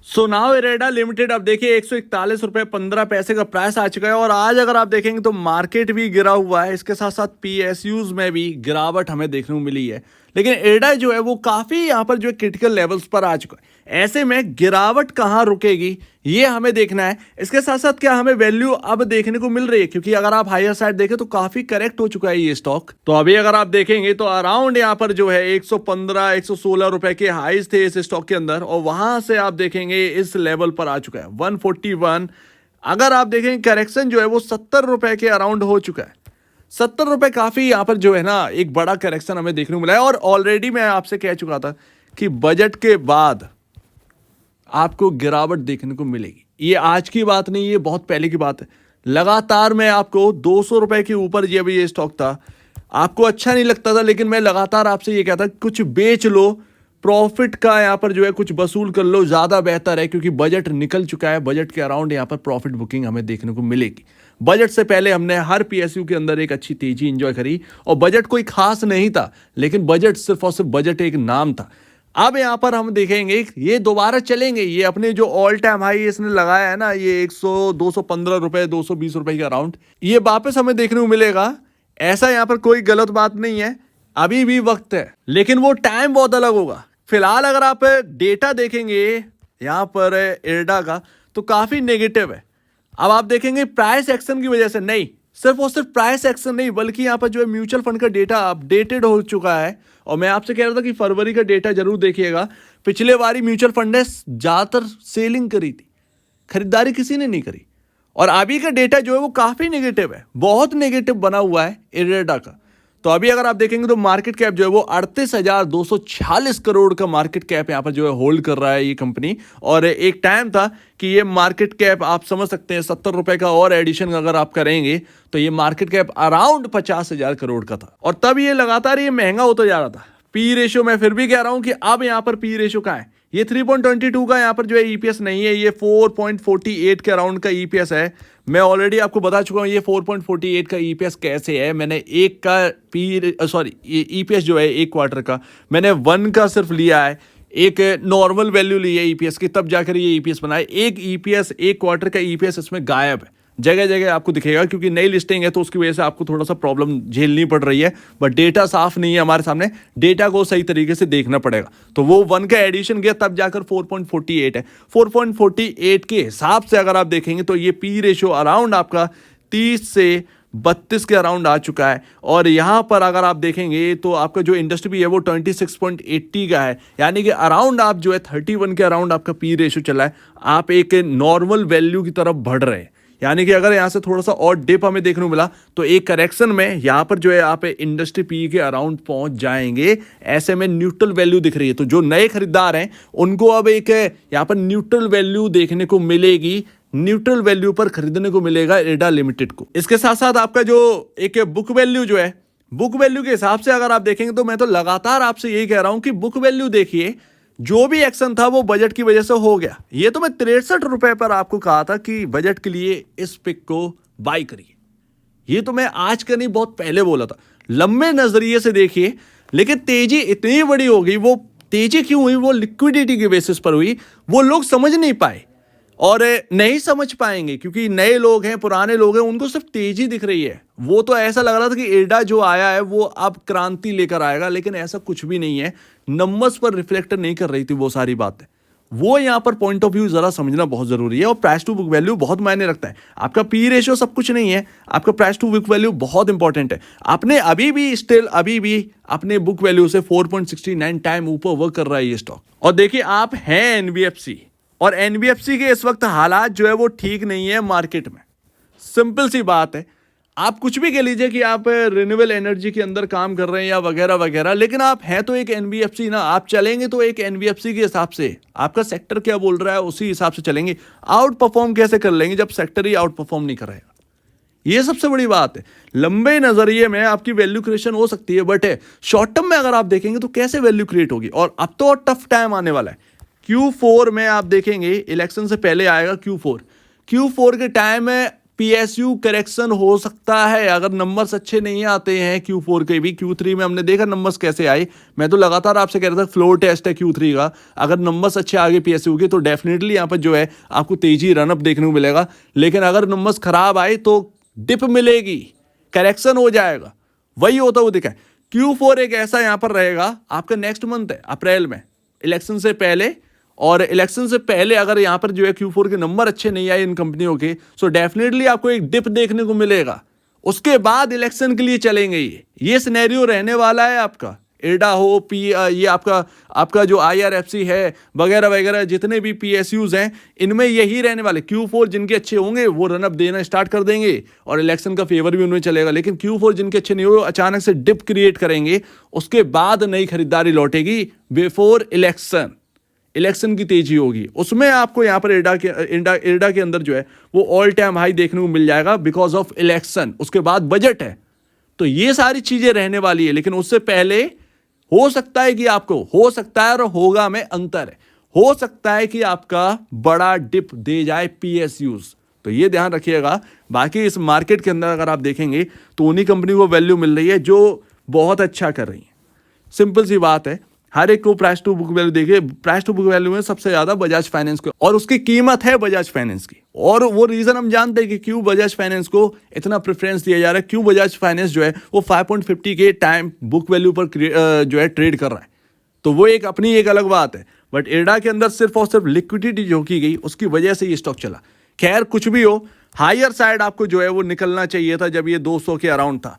So now IREDA limited अब देखिए 141 रुपये 15 पैसे का प्राइस आ चुका है और आज अगर आप देखेंगे तो मार्केट भी गिरा हुआ है, इसके साथ साथ पीएसयूज में भी गिरावट हमें देखने को मिली है। लेकिन इरेडा जो है वो काफी यहाँ पर जो है क्रिटिकल लेवल्स पर आ चुका है। ऐसे में गिरावट कहाँ रुकेगी ये हमें देखना है। इसके साथ साथ क्या हमें वैल्यू अब देखने को मिल रही है, क्योंकि अगर आप हायर साइड देखें तो काफी करेक्ट हो चुका है ये स्टॉक। तो अभी अगर आप देखेंगे तो अराउंड यहाँ पर जो है 115 116 रुपए के हाईज थे इस स्टॉक के अंदर और वहां से आप देखेंगे इस लेवल पर आ चुका है 141। अगर आप देखेंगे करेक्शन जो है वो 70 रुपए के अराउंड हो चुका है। 70 रुपए काफी यहाँ पर जो है ना एक बड़ा करेक्शन हमें देखने को मिला है। और ऑलरेडी मैं आपसे कह चुका था कि बजट के बाद आपको गिरावट देखने को मिलेगी। ये आज की बात नहीं, ये बहुत पहले की बात है। लगातार मैं आपको 200 रुपए के ऊपर ये स्टॉक था, आपको अच्छा नहीं लगता था, लेकिन मैं लगातार आपसे ये कहता कुछ बेच लो, प्रॉफिट का यहाँ पर जो है कुछ वसूल कर लो, ज्यादा बेहतर है, क्योंकि बजट निकल चुका है। बजट के अराउंड यहाँ पर प्रॉफिट बुकिंग हमें देखने को मिलेगी। बजट से पहले हमने हर पीएसयू के अंदर एक अच्छी तेजी एंजॉय करी और बजट कोई खास नहीं था, लेकिन बजट सिर्फ और सिर्फ बजट एक नाम था। अब यहां पर हम देखेंगे ये दोबारा चलेंगे, ये अपने जो ऑल टाइम हाई इसने लगाया है ना, ये 100 215 रुपए 220 रुपए के अराउंड, ये वापस हमें देखने को मिलेगा। ऐसा यहां पर कोई गलत बात नहीं है, अभी भी वक्त है, लेकिन वो टाइम बहुत अलग होगा। फिलहाल अगर आप डेटा देखेंगे यहां पर इरेडा का तो काफी नेगेटिव है। अब आप देखेंगे प्राइस एक्शन की वजह से नहीं, सिर्फ और सिर्फ प्राइस एक्शन नहीं, बल्कि यहाँ पर जो है म्यूचुअल फंड का डेटा अपडेटेड हो चुका है। और मैं आपसे कह रहा था कि फरवरी का डेटा जरूर देखिएगा। पिछले बारी म्यूचुअल फंड ने ज्यादातर सेलिंग करी थी, खरीदारी किसी ने नहीं करी। और अभी का डेटा जो है वो काफी नेगेटिव है, बहुत नेगेटिव बना हुआ है इरेडा का। तो अभी अगर आप देखेंगे तो मार्केट कैप जो है वो 38,246 करोड़ का मार्केट कैप यहाँ पर जो है होल्ड कर रहा है ये कंपनी। और एक टाइम था कि ये मार्केट कैप आप समझ सकते हैं 70 रुपए का और एडिशन अगर आप करेंगे तो ये मार्केट कैप अराउंड 50,000 करोड़ का था। और तब ये लगातार ये महंगा होता जा रहा था। पी रेशियो मैं फिर भी कह रहा हूं कि अब यहाँ पर पी रेशियो का है, ये 3.22 का यहाँ पर जो है ईपीएस नहीं है, ये 4.48 के अराउंड का ईपीएस है। मैं ऑलरेडी आपको बता चुका हूँ ये 4.48 का ईपीएस कैसे है। मैंने एक का ईपीएस जो है एक क्वार्टर का मैंने 1 का सिर्फ लिया है, एक नॉर्मल वैल्यू ली है ईपीएस की, तब जाकर ये ईपीएस बना है। एक ईपीएस एक क्वार्टर का ईपीएस इसमें गायब है, जगह जगह आपको दिखेगा, क्योंकि नई लिस्टिंग है तो उसकी वजह से आपको थोड़ा सा प्रॉब्लम झेलनी पड़ रही है। बट डेटा साफ नहीं है हमारे सामने, डेटा को सही तरीके से देखना पड़ेगा। तो वो 1 का एडिशन गया तब जाकर 4.48 है। 4.48 के हिसाब से अगर आप देखेंगे तो ये पी रेशियो अराउंड आपका 30 से 32 के अराउंड आ चुका है। और यहां पर अगर आप देखेंगे तो आपका जो इंडस्ट्री भी है वो 26.80 का है, यानी कि अराउंड आप जो है 31 के अराउंड आपका पी रेशियो चला है। आप एक नॉर्मल वैल्यू की तरफ बढ़ रहे हैं, यानी कि अगर यहां से थोड़ा सा और डिप हमें देखने को मिला तो एक करेक्शन में यहां पर जो है आप इंडस्ट्री पी के अराउंड पहुंच जाएंगे। ऐसे में न्यूट्रल वैल्यू दिख रही है, तो जो नए खरीदार हैं उनको अब एक यहां पर न्यूट्रल वैल्यू देखने को मिलेगी, न्यूट्रल वैल्यू पर खरीदने को मिलेगा इरेडा लिमिटेड को। इसके साथ साथ आपका जो एक बुक वैल्यू जो है, बुक वैल्यू के हिसाब से अगर आप देखेंगे तो मैं तो लगातार आपसे यही कह रहा हूं कि बुक वैल्यू देखिए, जो भी एक्शन था वो बजट की वजह से हो गया। ये तो मैं 63 रुपए पर आपको कहा था कि बजट के लिए इस पिक को बाय करिए, ये तो मैं आज का नहीं बहुत पहले बोला था। लंबे नजरिए से देखिए, लेकिन तेजी इतनी बड़ी हो गई, वो तेजी क्यों हुई, वो लिक्विडिटी के बेसिस पर हुई, वो लोग समझ नहीं पाए और नहीं समझ पाएंगे, क्योंकि नए लोग हैं पुराने लोग हैं, उनको सिर्फ तेजी दिख रही है। वो तो ऐसा लग रहा था कि इरेडा जो आया है वो अब क्रांति लेकर आएगा, लेकिन ऐसा कुछ भी नहीं है। नंबर्स पर रिफ्लेक्ट नहीं कर रही थी वो सारी बातें। वो यहां पर पॉइंट ऑफ व्यू जरा समझना बहुत जरूरी है। और प्राइस टू बुक वैल्यू बहुत मायने रखता है। आपका पी रेशियो सब कुछ नहीं है, आपका प्राइस टू बुक वैल्यू बहुत इंपॉर्टेंट है। आपने अभी भी अपने बुक वैल्यू से 4.69 टाइम ऊपर वर्क कर रहा है ये स्टॉक। और देखिए आप हैं एनबीएफसी, और एनबीएफसी के इस वक्त हालात जो है वो ठीक नहीं है मार्केट में। सिंपल सी बात है, आप कुछ भी कह लीजिए कि आप रिन्यूएबल एनर्जी के अंदर काम कर रहे हैं या वगैरह वगैरह, लेकिन आप हैं तो एक एनबीएफसी ना। आप चलेंगे तो एक एनबीएफसी के हिसाब से, आपका सेक्टर क्या बोल रहा है उसी हिसाब से चलेंगे। आउट परफॉर्म कैसे कर लेंगे जब सेक्टर ही आउट परफॉर्म नहीं कर रहेगा, ये सबसे बड़ी बात है। लंबे नजरिए में आपकी वैल्यू क्रिएशन हो सकती है, बट शॉर्ट टर्म में अगर आप देखेंगे तो कैसे वैल्यू क्रिएट होगी। और अब तो टफ टाइम आने वाला है। Q4 में आप देखेंगे, इलेक्शन से पहले आएगा Q4 के टाइम में पीएसयू करेक्शन हो सकता है अगर नंबर्स अच्छे नहीं आते हैं Q4 के भी। Q3 में हमने देखा नंबर्स कैसे आए, मैं तो लगातार आपसे कह रहा था फ्लोर टेस्ट है Q3 का। अगर नंबर्स अच्छे आगे पीएसयू के तो डेफिनेटली यहाँ पर जो है आपको तेजी रनअप देखने को मिलेगा। लेकिन अगर नंबर्स खराब आए तो डिप मिलेगी, करेक्शन हो जाएगा, वही होता हुआ दिखा है। Q4 एक ऐसा यहाँ पर रहेगा, आपका नेक्स्ट मंथ है अप्रैल में, इलेक्शन से पहले। और इलेक्शन से पहले अगर यहाँ पर जो है Q4 के नंबर अच्छे नहीं आए इन कंपनियों के, सो डेफिनेटली आपको एक डिप देखने को मिलेगा। उसके बाद इलेक्शन के लिए चलेंगे। ये सिनेरियो रहने वाला है आपका। एडा हो ये आपका जो IRFC है वगैरह वगैरह, जितने भी PSUs हैं इनमें यही रहने वाले। Q4 जिनके अच्छे होंगे वो रनअप देना स्टार्ट कर देंगे और इलेक्शन का फेवर भी उनमें चलेगा। लेकिन Q4 जिनके अच्छे नहीं हो अचानक से डिप क्रिएट करेंगे, उसके बाद नई खरीदारी लौटेगी बिफोर इलेक्शन की तेजी होगी। उसमें आपको यहाँ पर एडा के अंदर जो है वो ऑल टाइम हाई देखने को मिल जाएगा बिकॉज ऑफ इलेक्शन। उसके बाद बजट है, तो ये सारी चीजें रहने वाली है। लेकिन उससे पहले हो सकता है कि आपको, हो सकता है और होगा में अंतर है, हो सकता है कि आपका बड़ा डिप दे जाए PSUs, तो ये ध्यान रखिएगा। बाकी इस मार्केट के अंदर अगर आप देखेंगे तो उन्हीं कंपनी को वैल्यू मिल रही है जो बहुत अच्छा कर रही है। सिंपल सी बात है, हर एक को प्राइस टू बुक वैल्यू देखिए, प्राइस टू बुक वैल्यू में सबसे ज्यादा बजाज फाइनेंस को, और उसकी कीमत है बजाज फाइनेंस की। और वो रीजन हम जानते हैं कि क्यों बजाज फाइनेंस को इतना प्रेफरेंस दिया जा रहा है, क्यों बजाज फाइनेंस जो है वो 5.50 के टाइम बुक वैल्यू पर जो है ट्रेड कर रहा है। तो वो एक अपनी एक अलग बात है। बट एडा के अंदर सिर्फ और सिर्फ लिक्विडिटी जो की गई उसकी वजह से ये स्टॉक चला। खैर कुछ भी हो, हायर साइड आपको जो है वो निकलना चाहिए था जब ये 200 के अराउंड था।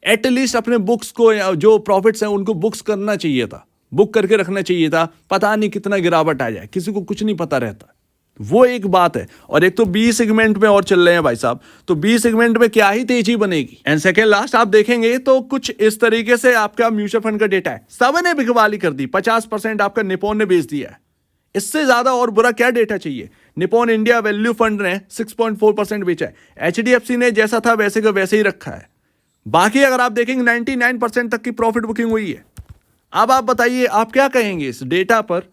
एटलीस्ट अपने बुक्स को, जो प्रॉफिट्स हैं उनको बुक्स करना चाहिए था, बुक करके रखना चाहिए था। पता नहीं कितना गिरावट आ जाए, किसी को कुछ नहीं पता रहता, वो एक बात है। और एक तो बी सेगमेंट में और चल रहे हैं भाई साहब, तो बी सेगमेंट में क्या ही तेजी बनेगी। एंड सेकेंड लास्ट आप देखेंगे तो कुछ इस तरीके से आपका म्यूचुअल फंड का डेटा है, सबने बिकवाली कर दी। 50% आपका निपॉन ने बेच दिया है। इससे ज्यादा और बुरा क्या डेटा चाहिए। निपॉन इंडिया वैल्यू फंड ने 6.4% बेचा है। HDFC ने जैसा था वैसे का वैसे ही रखा है। बाकी अगर आप देखेंगे 99% तक की प्रॉफिट बुकिंग हुई है। अब आप बताइए आप क्या कहेंगे इस डेटा पर।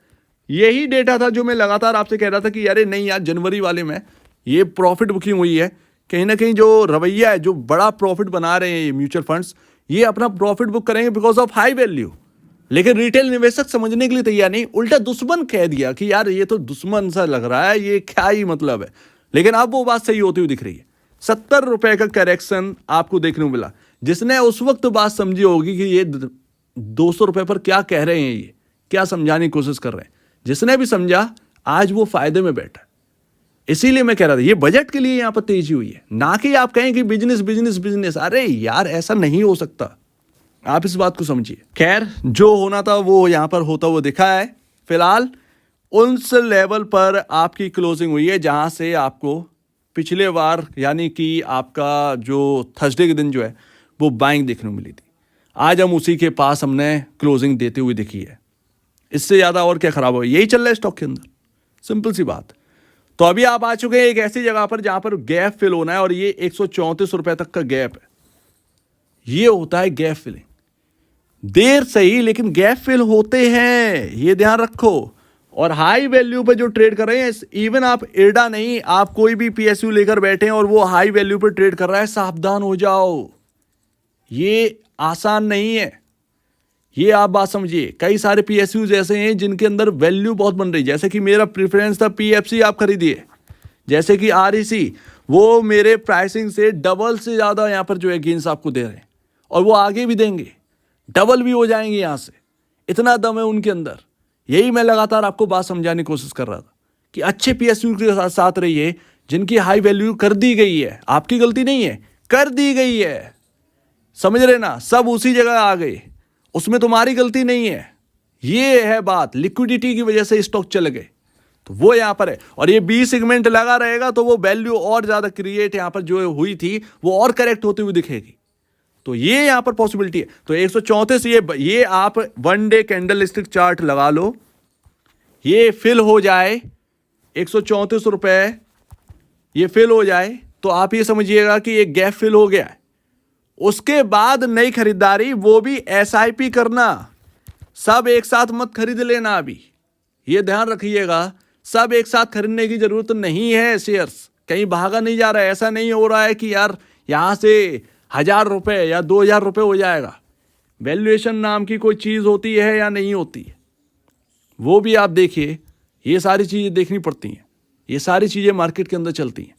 यही डेटा था जो मैं लगातार आपसे कह रहा था कि अरे नहीं यार, जनवरी वाले में ये प्रॉफिट बुकिंग हुई है। कहीं ना कहीं जो रवैया है, जो बड़ा प्रॉफिट बना रहे हैं ये म्यूचुअल फंड्स, ये अपना प्रॉफिट बुक करेंगे बिकॉज ऑफ हाई वैल्यू। लेकिन रिटेल निवेशक समझने के लिए तैयार नहीं, उल्टा दुश्मन कह दिया कि यार ये तो दुश्मन सा लग रहा है, ये क्या ही मतलब है। लेकिन अब वो बात सही होती हुई दिख रही है। 70 रुपए का करेक्शन आपको देखने को मिला। जिसने उस वक्त बात समझी होगी कि ये 200 रुपए पर क्या कह रहे हैं, ये क्या समझाने की कोशिश कर रहे हैं, जिसने भी समझा आज वो फायदे में बैठा। इसीलिए मैं कह रहा था ये बजट के लिए यहां पर तेजी हुई है, ना कि आप कहें कि बिजनेस बिजनेस बिजनेस। अरे यार ऐसा नहीं हो सकता, आप इस बात को समझिए। खैर जो होना था वो यहां पर होता हुआ दिखा है। फिलहाल उस लेवल पर आपकी क्लोजिंग हुई है जहां से आपको पिछले बार यानी कि आपका जो थर्सडे के दिन जो है वो बाइंग देखने को मिली थी। आज हम उसी के पास हमने क्लोजिंग देते हुए देखी है। इससे ज़्यादा और क्या खराब हो, यही चल रहा है स्टॉक के अंदर, सिंपल सी बात। तो अभी आप आ चुके हैं एक ऐसी जगह पर जहां पर गैप फिल होना है और ये 134 रुपए तक का गैप है। ये होता है गैप फिलिंग। देर सही लेकिन गैप फिल होते हैं, ये ध्यान रखो। और हाई वैल्यू पे जो ट्रेड कर रहे हैं, इवन आप एडा नहीं, आप कोई भी PSU लेकर बैठे हैं और वो हाई वैल्यू पे ट्रेड कर रहा है, सावधान हो जाओ। ये आसान नहीं है, ये आप बात समझिए। कई सारे PSUs ऐसे हैं जिनके अंदर वैल्यू बहुत बन रही है। जैसे कि मेरा प्रेफरेंस था PFC, आप खरीदिए। जैसे कि REC, वो मेरे प्राइसिंग से डबल से ज्यादा यहां पर जो है गेन्स आपको दे रहे हैं और वो आगे भी देंगे, डबल भी हो जाएंगे यहां से। इतना दम है उनके अंदर। यही मैं लगातार आपको बात समझाने की कोशिश कर रहा था कि अच्छे PSU के साथ रहिए जिनकी हाई वैल्यू कर दी गई है। आपकी गलती नहीं है, कर दी गई है, समझ रहे ना। सब उसी जगह आ गए, उसमें तुम्हारी गलती नहीं है। ये है बात, लिक्विडिटी की वजह से स्टॉक चले गए, तो वो यहां पर है। और ये बी सेगमेंट लगा रहेगा तो वो वैल्यू और ज्यादा क्रिएट यहां पर जो हुई थी वो और करेक्ट होती हुई दिखेगी। तो ये यहां पर पॉसिबिलिटी है। तो 134 ये आप 1 डे कैंडल स्टिक चार्ट लगा लो, ये फिल हो जाए 134 रुपए, ये फिल हो जाए तो आप ये समझिएगा कि ये गैप फिल हो गया है। उसके बाद नई खरीदारी, वो भी SIP करना। सब एक साथ मत खरीद लेना। अभी ये ध्यान रखिएगा, सब एक साथ खरीदने की जरूरत नहीं है शेयर्स। कहीं भागा नहीं जा रहा है। ऐसा नहीं हो रहा है कि यार यहाँ से 1,000 रुपये या 2,000 रुपये हो जाएगा। वैल्यूएशन नाम की कोई चीज़ होती है या नहीं होती है, वो भी आप देखिए। ये सारी चीज़ें देखनी पड़ती हैं, ये सारी चीज़ें मार्केट के अंदर चलती हैं।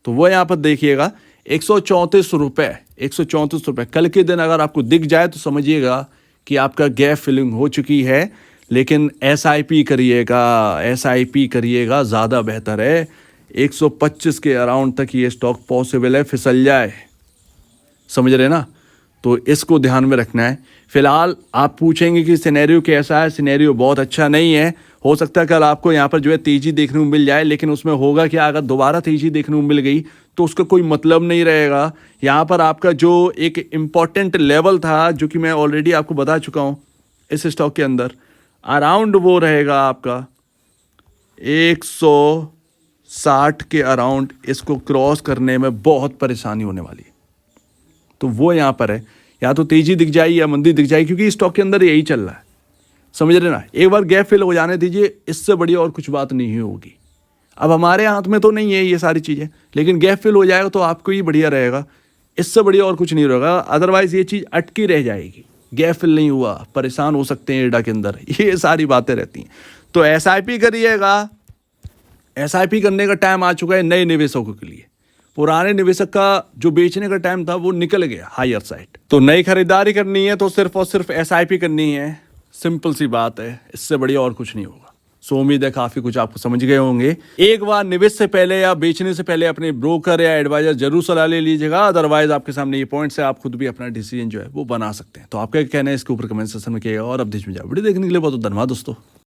तो वो यहाँ पर देखिएगा 134 रुपये, 134 रुपये कल के दिन अगर आपको दिख जाए तो समझिएगा कि आपका गैप फिलिंग हो चुकी है। लेकिन SIP करिएगा, SIP करिएगा, ज़्यादा बेहतर है। 125 के अराउंड तक ये स्टॉक पॉसिबल है फिसल जाए, समझ रहे ना। तो इसको ध्यान में रखना है। फिलहाल आप पूछेंगे कि सिनेरियो कैसा है, सिनेरियो बहुत अच्छा नहीं है। हो सकता है कल आपको यहाँ पर जो है तेज़ी देखने को मिल जाए, लेकिन उसमें होगा क्या, अगर दोबारा तेज़ी देखने को मिल गई तो उसका कोई मतलब नहीं रहेगा। यहाँ पर आपका जो एक इम्पॉर्टेंट लेवल था, जो कि मैं ऑलरेडी आपको बता चुका हूँ इस स्टॉक के अंदर, अराउंड वो रहेगा आपका 160 के अराउंड। इसको क्रॉस करने में बहुत परेशानी होने वाली है। तो वो यहाँ पर है, या तो तेज़ी दिख जाए या मंदी दिख जाए, क्योंकि स्टॉक के अंदर यही चल रहा है, समझ रहे ना। एक बार गैप फिल हो जाने दीजिए, इससे बड़ी और कुछ बात नहीं होगी। अब हमारे हाथ में तो नहीं है ये सारी चीज़ें, लेकिन गैप फिल हो जाएगा तो आपको ही बढ़िया रहेगा, इससे बढ़िया और कुछ नहीं रहेगा। अदरवाइज़ ये चीज़ अटकी रह जाएगी। गैप फिल नहीं हुआ, परेशान हो सकते हैं एडा के अंदर, ये सारी बातें रहती हैं। तो SIP करिएगा। SIP करने का टाइम आ चुका है नए निवेशकों के लिए। पुराने निवेशक का जो बेचने का टाइम था वो निकल गया हायर साइड। तो नई खरीदारी करनी है तो सिर्फ और सिर्फ SIP करनी है, सिंपल सी बात है, इससे बढ़िया और कुछ नहीं होगा। सो उम्मीद है काफ़ी कुछ आपको समझ गए होंगे। एक बार निवेश से पहले या बेचने से पहले अपने ब्रोकर या एडवाइजर जरूर सलाह ले लीजिएगा। अदरवाइज आपके सामने ये पॉइंट्स है, आप खुद भी अपना डिसीजन जो है वो बना सकते हैं। तो आपका क्या कहना है इसके ऊपर कमेंट सेक्शन में किएगा। और अब वीडियो देखने के लिए बहुत धन्यवाद दोस्तों।